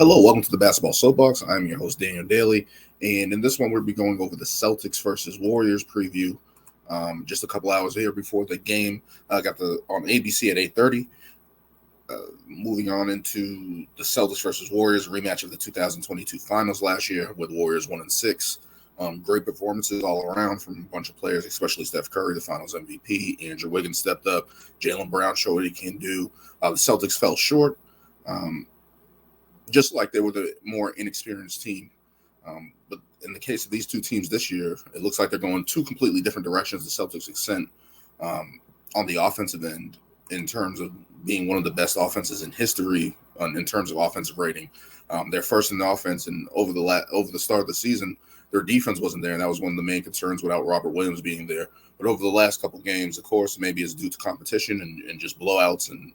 Hello, welcome to the Basketball Soapbox. I'm your host, Daniel Daly, and in this one, we'll be going over the Celtics versus Warriors preview. Just a couple hours here before the game. Got on ABC at 8:30. Moving on into the Celtics versus Warriors rematch of the 2022 Finals last year, with Warriors 1-6. Great performances all around from a bunch of players, especially Steph Curry, the Finals MVP. Andrew Wiggins stepped up. Jaylen Brown showed what he can do. The Celtics fell short. Just like they were the more inexperienced team. But in the case of these two teams this year, it looks like they're going two completely different directions. The Celtics extent on the offensive end in terms of being one of the best offenses in history in terms of offensive rating. They're first in the offense, and over the start of the season, their defense wasn't there, and that was one of the main concerns without Robert Williams being there. But over the last couple games, of course, maybe it's due to competition and just blowouts and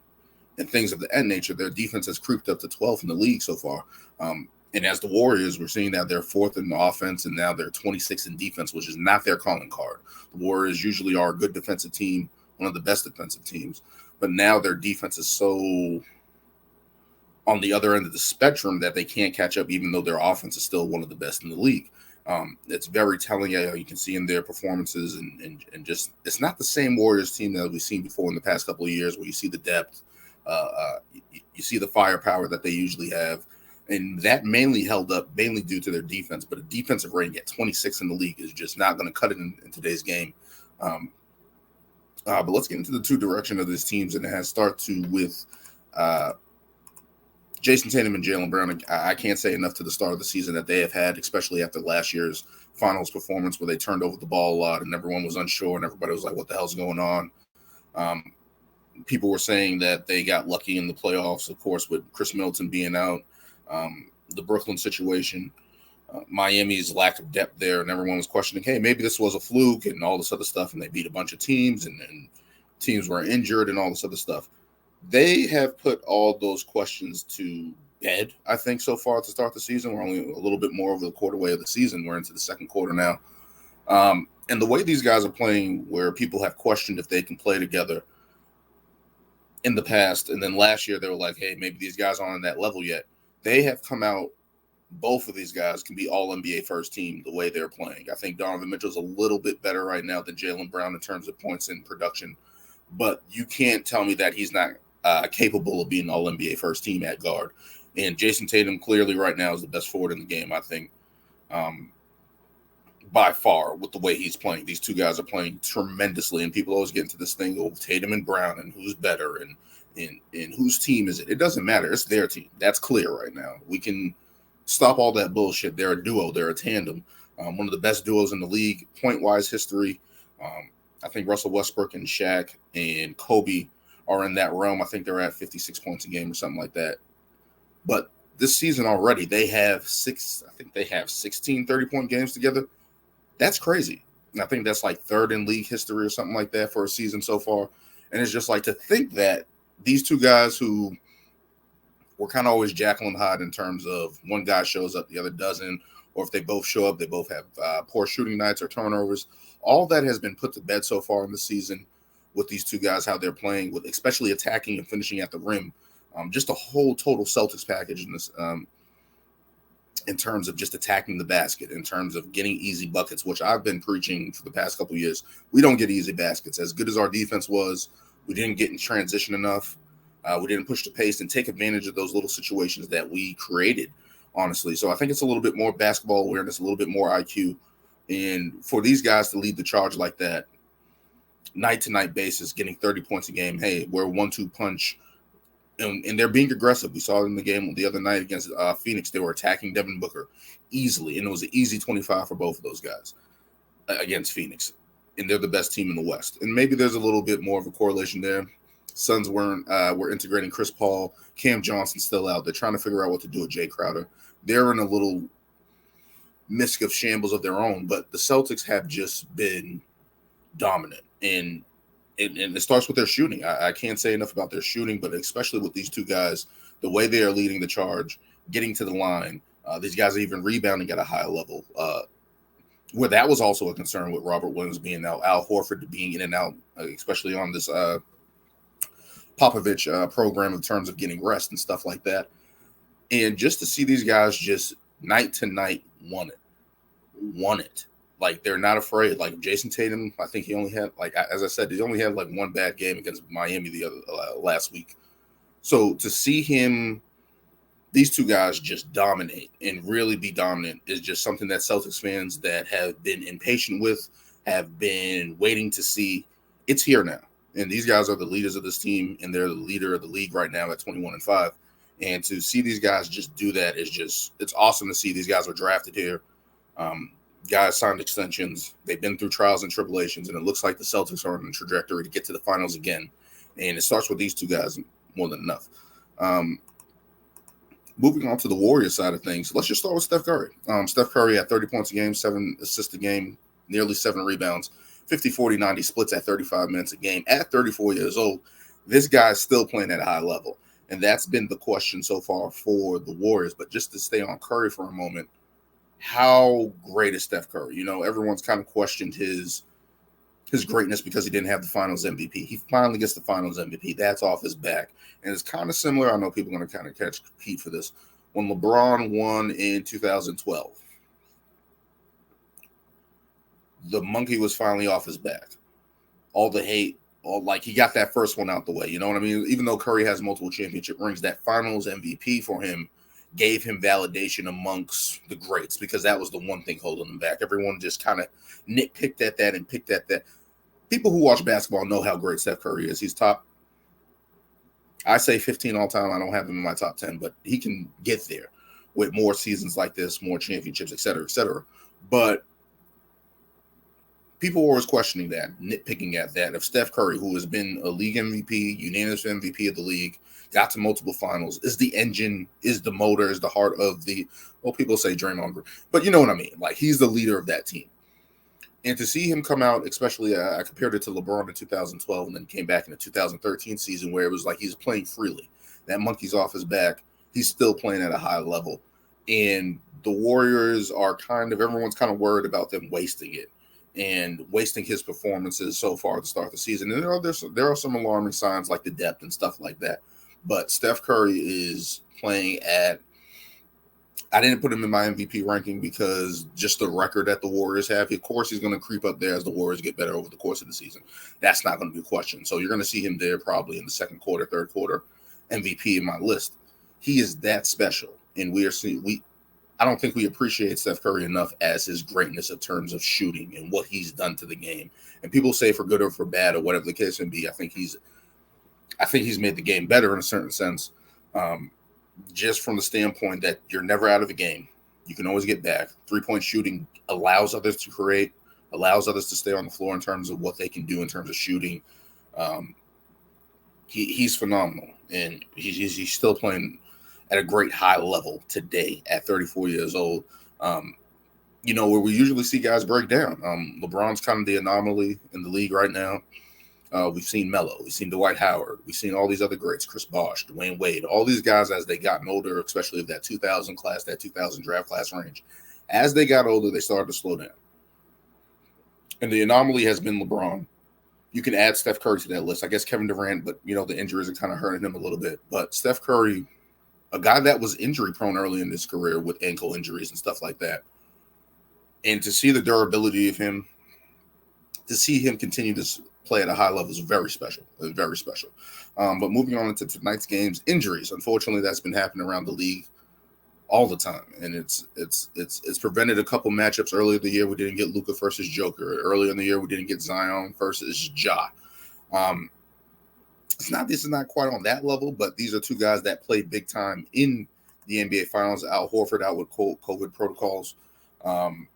things of the end nature, their defense has creeped up to 12th in the league so far. And as the Warriors, we're seeing that they're fourth in the offense, and now they're 26th in defense, which is not their calling card. The Warriors usually are a good defensive team, one of the best defensive teams, but now their defense is so on the other end of the spectrum that they can't catch up, even though their offense is still one of the best in the league. It's very telling. You can see in their performances, and just it's not the same Warriors team that we've seen before in the past couple of years, where you see the depth. You see the firepower that they usually have, and that mainly held up mainly due to their defense. But a defensive rating at 26 in the league is just not going to cut it in today's game. But let's get into the two direction of these teams, and it has with Jason Tatum and Jaylen Brown. I can't say enough to the start of the season that they have had, especially after last year's finals performance where they turned over the ball a lot and everyone was unsure and everybody was like, what the hell's going on? People were saying that they got lucky in the playoffs, of course, with Chris Middleton being out, the Brooklyn situation, Miami's lack of depth there, and everyone was questioning, hey, maybe this was a fluke and all this other stuff, and they beat a bunch of teams, and teams were injured and all this other stuff. They have put all those questions to bed, I think, so far to start the season. We're only a little bit more over the quarter way of the season. We're into the second quarter now. And the way these guys are playing, where people have questioned if they can play together in the past, and then last year they were like, hey, maybe these guys aren't on that level yet. They have come out, both of these guys can be all NBA first team the way they're playing. I think Donovan Mitchell's a little bit better right now than Jaylen Brown in terms of points and production, but you can't tell me that he's not capable of being all NBA first team at guard. And Jason Tatum clearly right now is the best forward in the game, I think, by far, with the way he's playing. These two guys are playing tremendously, and people always get into this thing of Tatum and Brown and who's better and whose team is it. It doesn't matter. It's their team. That's clear right now. We can stop all that bullshit. They're a duo. They're a tandem. One of the best duos in the league, point-wise history. I think Russell Westbrook and Shaq and Kobe are in that realm. I think they're at 56 points a game or something like that. But this season already, they have 16 30-point games together. That's crazy. And I think that's like third in league history or something like that for a season so far. And it's just like to think that these two guys who were kind of always Jekyll and Hyde in terms of one guy shows up, the other doesn't, or if they both show up, they both have poor shooting nights or turnovers. All that has been put to bed so far in the season with these two guys, how they're playing, with especially attacking and finishing at the rim. Just a whole total Celtics package in this. In terms of just attacking the basket, in terms of getting easy buckets, which I've been preaching for the past couple of years. We don't get easy baskets. As good as our defense was, we didn't get in transition enough. We didn't push the pace and take advantage of those little situations that we created, honestly. So I think it's a little bit more basketball awareness, a little bit more IQ. And for these guys to lead the charge like that, night-to-night basis, getting 30 points a game, hey, we're a 1-2 punch. And they're being aggressive. We saw it in the game the other night against Phoenix. They were attacking Devin Booker easily, and it was an easy 25 for both of those guys against Phoenix. And they're the best team in the West. And maybe there's a little bit more of a correlation there. Suns were integrating Chris Paul. Cam Johnson's still out. They're trying to figure out what to do with Jay Crowder. They're in a little misc of shambles of their own, but the Celtics have just been dominant. And it starts with their shooting. I can't say enough about their shooting, but especially with these two guys, the way they are leading the charge, getting to the line. These guys are even rebounding at a high level. Where that was also a concern with Robert Williams being out, Al Horford being in and out, especially on this Popovich program in terms of getting rest and stuff like that. And just to see these guys just night to night want it. Like they're not afraid. Like Jason Tatum, I think he only had, like as I said, he only had like one bad game against Miami the other last week. So to see him, these two guys just dominate and really be dominant is just something that Celtics fans that have been impatient with, have been waiting to see. It's here now. And these guys are the leaders of this team, and they're the leader of the league right now at 21-5. And to see these guys just do that is just, it's awesome to see. These guys were drafted here. Guys signed extensions. They've been through trials and tribulations, and it looks like the Celtics are on the trajectory to get to the finals again. And it starts with these two guys more than enough. Moving on to the Warriors side of things, let's just start with Steph Curry. Steph Curry had 30 points a game, 7 assists a game, nearly 7 rebounds, 50, 40, 90 splits at 35 minutes a game. At 34 years old, this guy is still playing at a high level. And that's been the question so far for the Warriors. But just to stay on Curry for a moment, how great is Steph Curry? You know, everyone's kind of questioned his greatness because he didn't have the Finals MVP. He finally gets the Finals MVP. That's off his back. And it's kind of similar. I know people are going to kind of catch heat for this. When LeBron won in 2012, the monkey was finally off his back. All the hate, like he got that first one out the way. You know what I mean? Even though Curry has multiple championship rings, that Finals MVP for him gave him validation amongst the greats, because that was the one thing holding him back. Everyone just kind of nitpicked at that and picked at that. People who watch basketball know how great Steph Curry is. He's top, I say 15 all time. I don't have him in my top 10, but he can get there with more seasons like this, more championships, et cetera, et cetera. But people were always questioning that, nitpicking at that, of Steph Curry, who has been a league MVP, unanimous MVP of the league, got to multiple finals, is the engine, is the motor, is the heart of the, well, people say Draymond Green, but you know what I mean? Like, he's the leader of that team. And to see him come out, especially, I compared it to LeBron in 2012, and then came back in the 2013 season where it was like he's playing freely. That monkey's off his back. He's still playing at a high level. And the Warriors are everyone's kind of worried about them wasting it and wasting his performances so far at the start of the season. And there are some alarming signs like the depth and stuff like that. But Steph Curry is playing at, I didn't put him in my MVP ranking because just the record that the Warriors have. Of course, he's going to creep up there as the Warriors get better over the course of the season. That's not going to be a question. So you're going to see him there probably in the second quarter, third quarter, MVP in my list. He is that special. And I don't think we appreciate Steph Curry enough as his greatness in terms of shooting and what he's done to the game. And people say for good or for bad or whatever the case may be, I think he's made the game better in a certain sense. Just from the standpoint that you're never out of a game. You can always get back. 3-point shooting allows others to create, allows others to stay on the floor in terms of what they can do in terms of shooting. He's phenomenal, and he's still playing at a great high level today at 34 years old. You know, where we usually see guys break down. LeBron's kind of the anomaly in the league right now. We've seen Melo, we've seen Dwight Howard, we've seen all these other greats, Chris Bosh, Dwayne Wade, all these guys as they gotten older, especially of that 2000 class, that 2000 draft class range. As they got older, they started to slow down. And the anomaly has been LeBron. You can add Steph Curry to that list. I guess Kevin Durant, but, you know, the injuries are kind of hurting him a little bit. But Steph Curry, a guy that was injury prone early in his career with ankle injuries and stuff like that. And to see the durability of him, to see him continue to play at a high level is very special. Very special. But moving on into tonight's games, injuries. Unfortunately, that's been happening around the league all the time, and it's prevented a couple matchups. Earlier in the year, we didn't get Luka versus Joker. Earlier in the year, we didn't get Zion versus Ja. This is not quite on that level, but these are two guys that played big time in the NBA Finals. Al Horford out with COVID protocols, and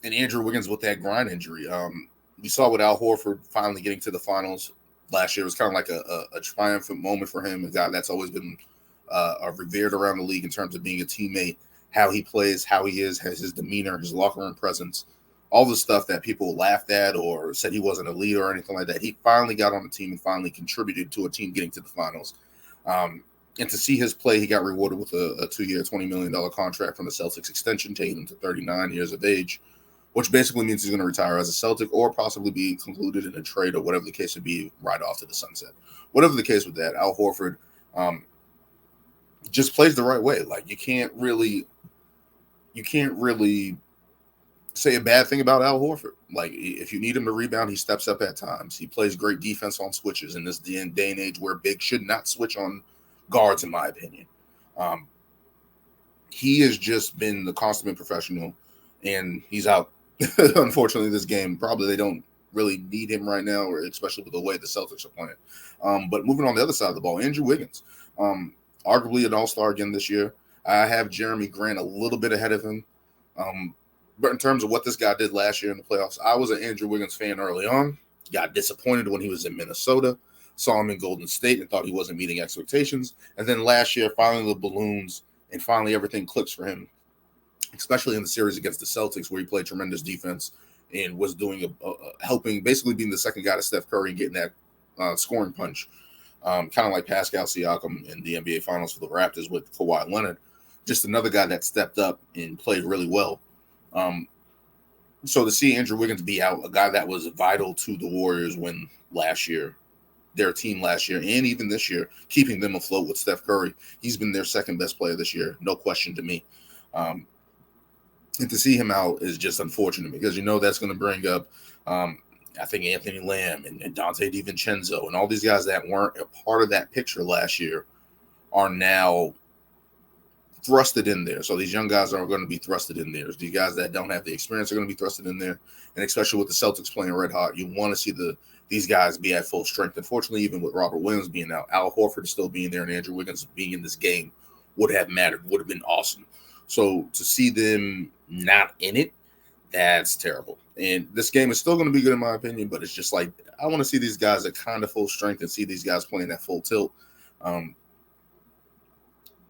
Andrew Wiggins with that groin injury. We saw with Al Horford finally getting to the finals last year. It was kind of like a triumphant moment for him. A guy that's always been revered around the league in terms of being a teammate, how he plays, how he is, has his demeanor, his locker room presence, all the stuff that people laughed at or said he wasn't a leader or anything like that. He finally got on the team and finally contributed to a team getting to the finals. And to see his play, he got rewarded with a 2-year, $20 million contract from the Celtics extension, taking him to 39 years of age, which basically means he's going to retire as a Celtic or possibly be concluded in a trade or whatever the case would be, right off to the sunset. Whatever the case with that, Al Horford, just plays the right way. Like you can't really say a bad thing about Al Horford. Like if you need him to rebound, he steps up at times. He plays great defense on switches in this day and age where big should not switch on guards, in my opinion. Um, he has just been the consummate professional, and he's out. Unfortunately, this game probably they don't really need him right now, or especially with the way the Celtics are playing. But moving on the other side of the ball, Andrew Wiggins, um, arguably an All-Star again this year. I have Jeremy Grant a little bit ahead of him. Um, but in terms of what this guy did last year in the playoffs, I was an Andrew Wiggins fan early on. Got disappointed when he was in Minnesota. Saw him in Golden State and thought he wasn't meeting expectations. And then last year, finally the balloons and finally everything clicks for him, especially in the series against the Celtics where he played tremendous defense and was doing helping, basically being the second guy to Steph Curry and getting that scoring punch, kind of like Pascal Siakam in the NBA Finals for the Raptors with Kawhi Leonard. Just another guy that stepped up and played really well. So to see Andrew Wiggins be out, a guy that was vital to the Warriors win last year, their team last year, and even this year, keeping them afloat with Steph Curry, he's been their second best player this year, no question to me. And to see him out is just unfortunate because that's going to bring up, I think, Anthony Lamb and Dante DiVincenzo and all these guys that weren't a part of that picture last year are now thrusted in there. So these young guys are going to be thrusted in there. These guys that don't have the experience are going to be thrusted in there. And especially with the Celtics playing red hot, you want to see these guys be at full strength. Unfortunately, even with Robert Williams being out, Al Horford still being there, and Andrew Wiggins being in this game would have mattered, would have been awesome. So to see them not in it, that's terrible. And this game is still going to be good in my opinion, but it's just like I want to see these guys at kind of full strength and see these guys playing at full tilt.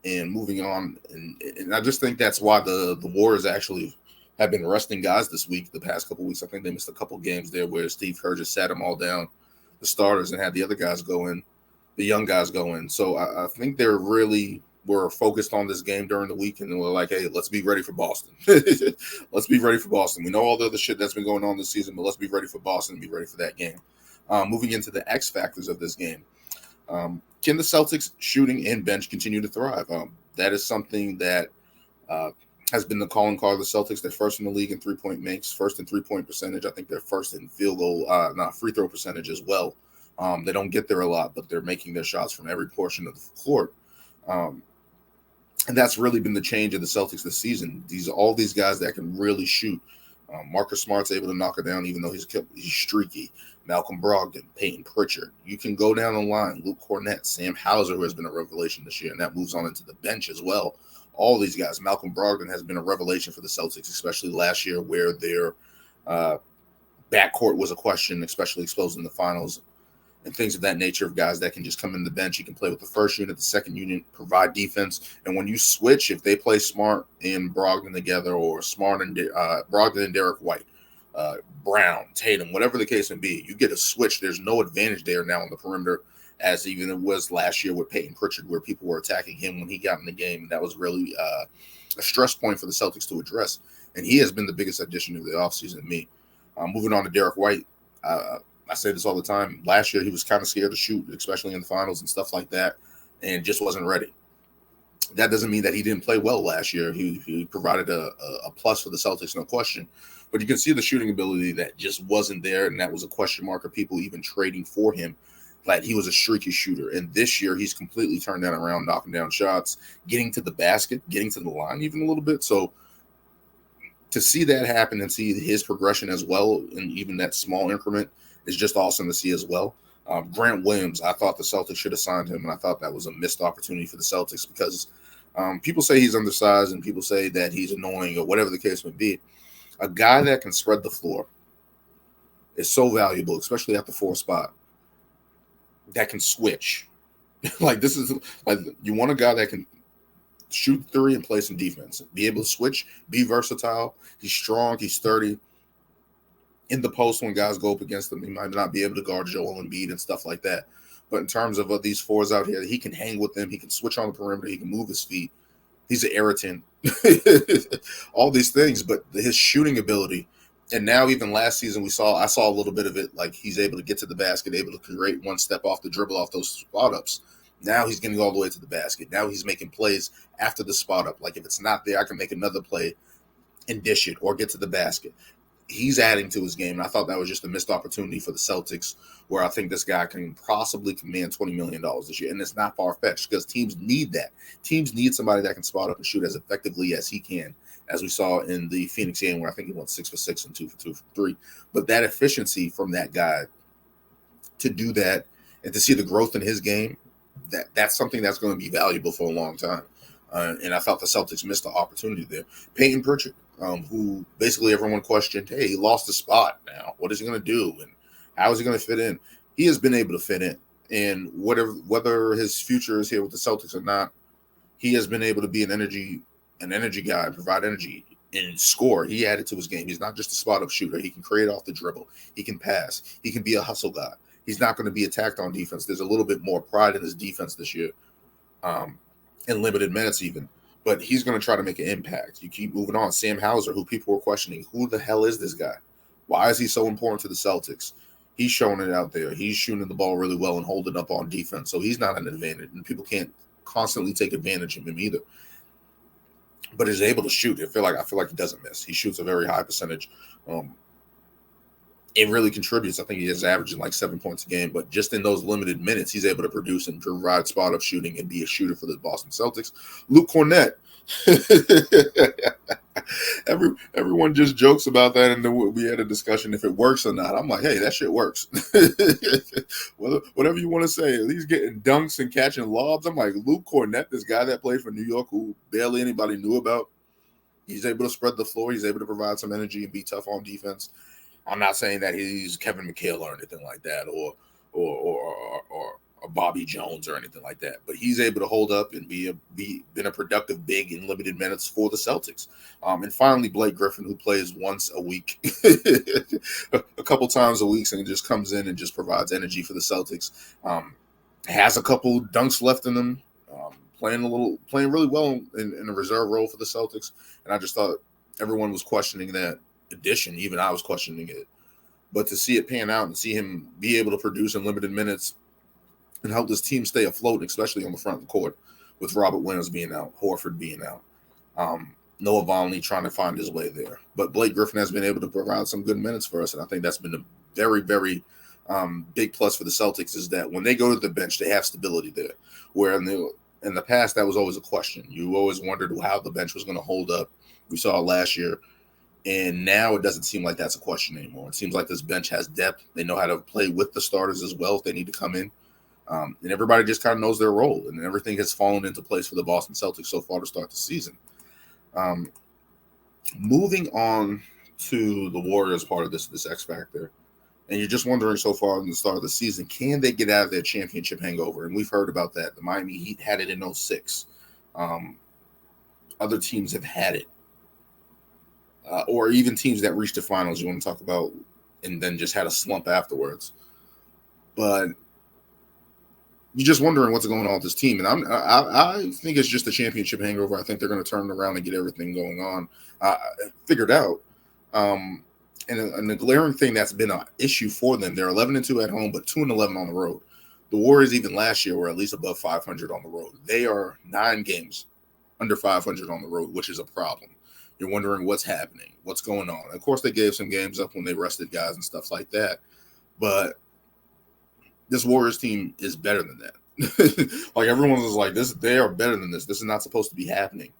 And moving on, and I just think that's why the Warriors actually have been resting guys this week, the past couple weeks. I think they missed a couple games there where Steve Kerr just sat them all down, the starters, and had the other guys go in, the young guys go in. So I think they're really were focused on this game during the week, and they were like, hey, let's be ready for Boston. Let's be ready for Boston. We know all the other shit that's been going on this season, but let's be ready for Boston and be ready for that game. Moving into the X factors of this game. Can the Celtics shooting and bench continue to thrive? That is something that has been the calling card of the Celtics. They're first in the league in three-point makes, first in three-point percentage. I think they're first in field goal, free throw percentage as well. They don't get there a lot, but they're making their shots from every portion of the court. And that's really been the change of the Celtics this season. All these guys that can really shoot. Marcus Smart's able to knock it down, even though he's streaky. Malcolm Brogdon, Peyton Pritchard. You can go down the line. Luke Cornett, Sam Hauser, who has been a revelation this year, and that moves on into the bench as well. All these guys. Malcolm Brogdon has been a revelation for the Celtics, especially last year where their backcourt was a question, especially exposed in the finals and things of that nature of guys that can just come in the bench. You can play with the first unit, the second unit, provide defense. And when you switch, if they play Smart and Brogdon together or Smart and Brogdon and Derek White, Brown, Tatum, whatever the case may be, you get a switch. There's no advantage there now on the perimeter as even it was last year with Peyton Pritchard where people were attacking him when he got in the game. And that was really a stress point for the Celtics to address. And he has been the biggest addition of the offseason to me. Moving on to Derek White, I say this all the time. Last year, he was kind of scared to shoot, especially in the finals and stuff like that, and just wasn't ready. That doesn't mean that he didn't play well last year. He provided a plus for the Celtics, no question. But you can see the shooting ability that just wasn't there, and that was a question mark of people even trading for him. Like he was a streaky shooter. And this year, he's completely turned that around, knocking down shots, getting to the basket, getting to the line even a little bit. So to see that happen and see his progression as well, and even that small increment, is just awesome to see as well. Grant Williams, I thought the Celtics should have signed him, and I thought that was a missed opportunity for the Celtics because people say he's undersized and people say that he's annoying or whatever the case may be. A guy that can spread the floor is so valuable, especially at the 4 spot, that can switch. Like this is like you want a guy that can shoot 3 and play some defense, be able to switch, be versatile. He's strong, he's sturdy. In the post, when guys go up against him, he might not be able to guard Joel Embiid and stuff like that. But in terms of these 4s out here, he can hang with them. He can switch on the perimeter. He can move his feet. He's an irritant. All these things, but his shooting ability. And now even last season, I saw a little bit of it. Like he's able to get to the basket, able to create one step off the dribble off those spot ups. Now he's getting all the way to the basket. Now he's making plays after the spot up. Like if it's not there, I can make another play and dish it or get to the basket. He's adding to his game. And I thought that was just a missed opportunity for the Celtics, where I think this guy can possibly command $20 million this year. And it's not far fetched because teams need that. Teams need somebody that can spot up and shoot as effectively as he can, as we saw in the Phoenix game where I think he went 6 for 6 and 2 for 2 for 3. But that efficiency from that guy to do that and to see the growth in his game, that's something that's going to be valuable for a long time. And I thought the Celtics missed the opportunity there. Peyton Pritchard, who basically everyone questioned, hey, he lost the spot now. What is he going to do? And how is he going to fit in? He has been able to fit in. And whether his future is here with the Celtics or not, he has been able to be an energy guy, provide energy and score. He added to his game. He's not just a spot-up shooter. He can create off the dribble. He can pass. He can be a hustle guy. He's not going to be attacked on defense. There's a little bit more pride in his defense this year, in limited minutes even. But he's going to try to make an impact. You keep moving on. Sam Hauser, who people were questioning, who the hell is this guy? Why is he so important to the Celtics? He's showing it out there. He's shooting the ball really well and holding up on defense. So he's not an advantage, and people can't constantly take advantage of him either. But he's able to shoot. I feel like he doesn't miss. He shoots a very high percentage. It really contributes. I think he is averaging like 7 points a game, but just in those limited minutes, he's able to produce and provide spot-up shooting and be a shooter for the Boston Celtics. Luke Cornett. Everyone just jokes about that, and then we had a discussion if it works or not. I'm like, hey, that shit works. Whatever you want to say. He's getting dunks and catching lobs. I'm like, Luke Cornett, this guy that played for New York who barely anybody knew about. He's able to spread the floor. He's able to provide some energy and be tough on defense. I'm not saying that he's Kevin McHale or anything like that, or Bobby Jones or anything like that. But he's able to hold up and been a productive big in limited minutes for the Celtics. And finally, Blake Griffin, who plays once a week, a couple times a week, and just comes in and just provides energy for the Celtics. Has a couple dunks left in him. Playing really well in a reserve role for the Celtics. And I just thought everyone was questioning that addition. Even I was questioning it. But to see it pan out and see him be able to produce in limited minutes and help this team stay afloat, especially on the front of the court, with Robert Williams being out, Horford being out, Noah Vonleh trying to find his way there. But Blake Griffin has been able to provide some good minutes for us, and I think that's been a very, very big plus for the Celtics, is that when they go to the bench, they have stability there, where in the past, that was always a question. You always wondered how the bench was going to hold up. We saw it last year. And now it doesn't seem like that's a question anymore. It seems like this bench has depth. They know how to play with the starters as well if they need to come in. And everybody just kind of knows their role. And everything has fallen into place for the Boston Celtics so far to start the season. Moving on to the Warriors part of this X Factor. And you're just wondering so far in the start of the season, can they get out of their championship hangover? And we've heard about that. The Miami Heat had it in 2006. Other teams have had it. Or even teams that reached the finals you want to talk about and then just had a slump afterwards. But you're just wondering what's going on with this team. And I think it's just a championship hangover. I think they're going to turn around and get everything going on figured out. And the glaring thing that's been an issue for them, they're 11-2 at home, but 2-11 on the road. The Warriors even last year were at least above 500 on the road. They are 9 games under 500 on the road, which is a problem. You're wondering what's happening, what's going on. Of course, they gave some games up when they rested guys and stuff like that. But this Warriors team is better than that. Like everyone was like, they are better than this. This is not supposed to be happening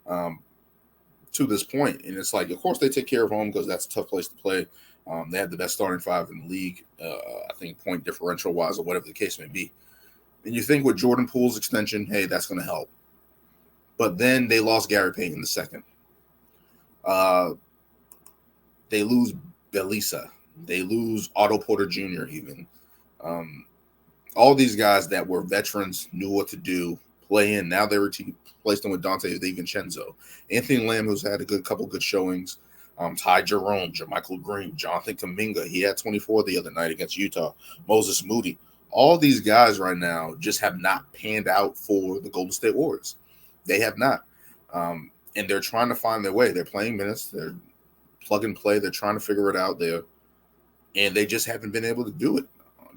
to this point. And it's like, of course, they take care of home because that's a tough place to play. They have the best starting 5 in the league, I think point differential wise or whatever the case may be. And you think with Jordan Poole's extension, hey, that's going to help. But then they lost Gary Payton in the second. They lose Belisa. They lose Otto Porter Jr. even. All these guys that were veterans knew what to do, play in. Now they replaced them with Dante DiVincenzo. Anthony Lamb, who's had a couple good showings. Ty Jerome, Jermichael Green, Jonathan Kuminga. He had 24 the other night against Utah. Moses Moody. All these guys right now just have not panned out for the Golden State Warriors. They have not. And they're trying to find their way. They're playing minutes. They're plug and play. They're trying to figure it out there. And they just haven't been able to do it.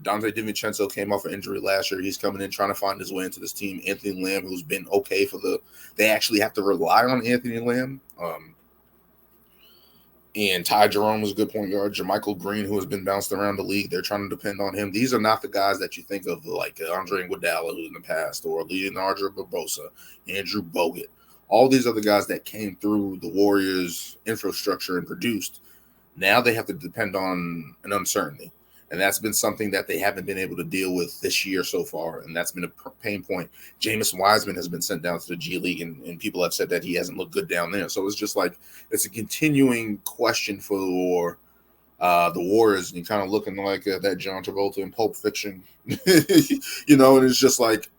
Dante DiVincenzo came off an injury last year. He's coming in trying to find his way into this team. Anthony Lamb, who's been okay they actually have to rely on Anthony Lamb. And Ty Jerome was a good point guard. Jermichael Green, who has been bounced around the league, they're trying to depend on him. These are not the guys that you think of, like Andre Iguodala, who in the past, or Leonardo Barbosa, Andrew Bogut. All these other guys that came through the Warriors' infrastructure and produced. Now they have to depend on an uncertainty. And that's been something that they haven't been able to deal with this year so far. And that's been a pain point. Jameis Wiseman has been sent down to the G League, and people have said that he hasn't looked good down there. So it's just like it's a continuing question for the Warriors. And you're kind of looking like that John Travolta in Pulp Fiction, and it's just like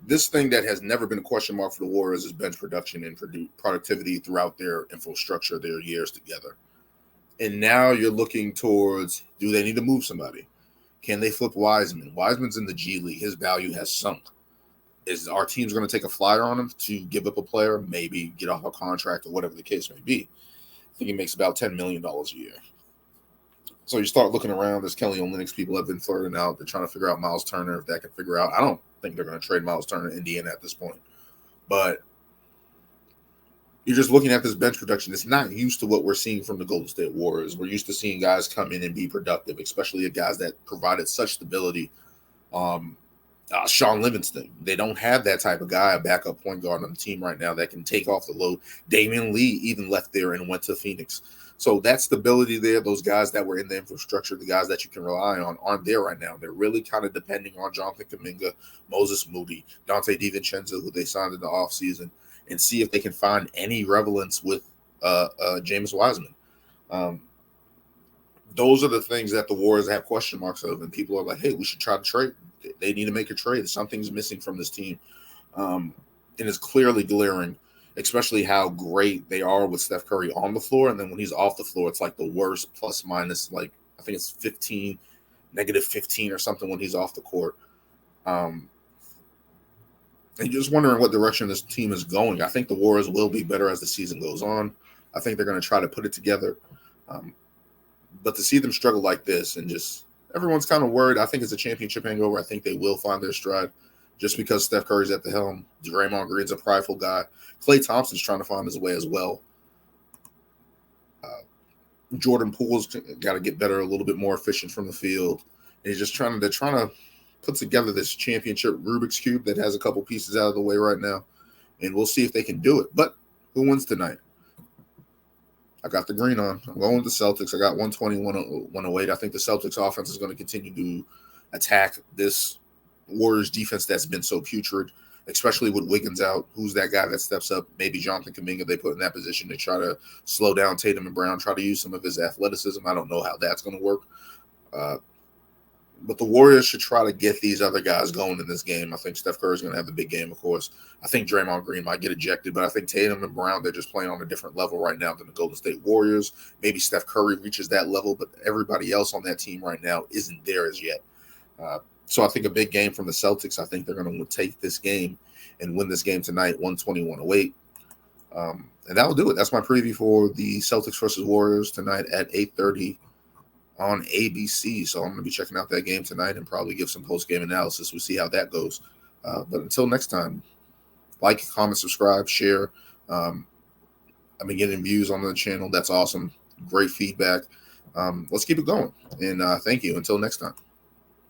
this thing that has never been a question mark for the Warriors is bench production and productivity throughout their infrastructure, their years together. And now you're looking towards, do they need to move somebody? Can they flip Wiseman? Wiseman's in the G League. His value has sunk. Is our team's going to take a flyer on him to give up a player, maybe get off a contract or whatever the case may be? I think he makes about $10 million a year. So you start looking around. There's Kelly Olynyk. People have been flirting out. They're trying to figure out Miles Turner, if that can figure out. I don't think they're going to trade Miles Turner to Indiana at this point. But you're just looking at this bench production. It's not used to what we're seeing from the Golden State Warriors. We're used to seeing guys come in and be productive, especially guys that provided such stability. Sean Livingston. They don't have that type of guy, a backup point guard on the team right now that can take off the load. Damian Lee even left there and went to Phoenix. So that stability there, those guys that were in the infrastructure, the guys that you can rely on, aren't there right now. They're really kind of depending on Jonathan Kuminga, Moses Moody, Dante DiVincenzo, who they signed in the offseason, and see if they can find any relevance with James Wiseman. Those are the things that the Warriors have question marks of, and people are like, hey, we should try to trade. They need to make a trade. Something's missing from this team. And it's clearly glaring, especially how great they are with Steph Curry on the floor. And then when he's off the floor, it's like the worst plus minus, like I think it's negative 15 or something when he's off the court. And you're just wondering what direction this team is going. I think the Warriors will be better as the season goes on. I think they're going to try to put it together. But to see them struggle like this and just everyone's kind of worried. I think it's a championship hangover. I think they will find their stride just because Steph Curry's at the helm. Draymond Green's a prideful guy. Klay Thompson's trying to find his way as well. Jordan Poole's got to get better, a little bit more efficient from the field. And they're trying to put together this championship Rubik's Cube that has a couple pieces out of the way right now. And we'll see if they can do it. But who wins tonight? I got the green on. I'm going with the Celtics. I got 120-108. I think the Celtics offense is going to continue to attack this Warriors defense that's been so putrid, especially with Wiggins out. Who's that guy that steps up? Maybe Jonathan Kuminga they put in that position to try to slow down Tatum and Brown, try to use some of his athleticism. I don't know how that's going to work. But the Warriors should try to get these other guys going in this game. I think Steph Curry is going to have the big game, of course. I think Draymond Green might get ejected, but I think Tatum and Brown, they're just playing on a different level right now than the Golden State Warriors. Maybe Steph Curry reaches that level, but everybody else on that team right now isn't there as yet. So I think a big game from the Celtics. I think they're going to take this game and win this game tonight, 120-108. And that'll do it. That's my preview for the Celtics versus Warriors tonight at 8:30 on ABC. So I'm going to be checking out that game tonight and probably give some post-game analysis. We'll see how that goes. But until next time, like, comment, subscribe, share. I've been getting views on the channel. That's awesome. Great feedback. Let's keep it going. And thank you. Until next time.